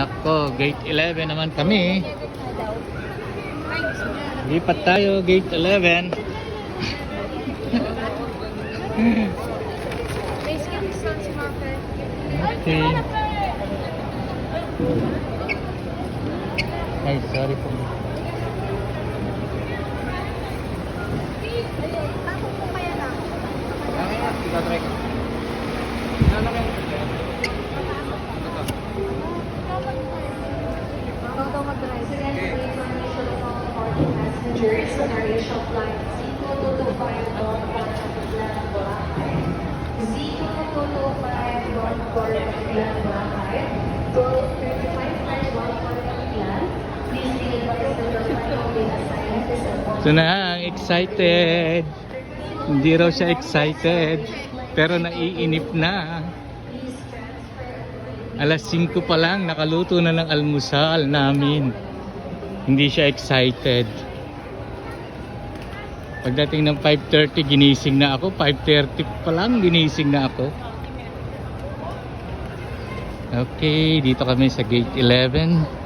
Nako, gate 11 naman kami. Lipat tayo, gate 11. Okay. Ay, sorry po. So na, excited. Hindi raw siya excited, pero naiinip na. Alas 5 pa lang, nakaluto na ng almusal namin. Hindi siya excited. Pagdating ng 5:30, ginising na ako. 5:30 pa lang, ginising na ako. Okay, dito kami sa gate 11.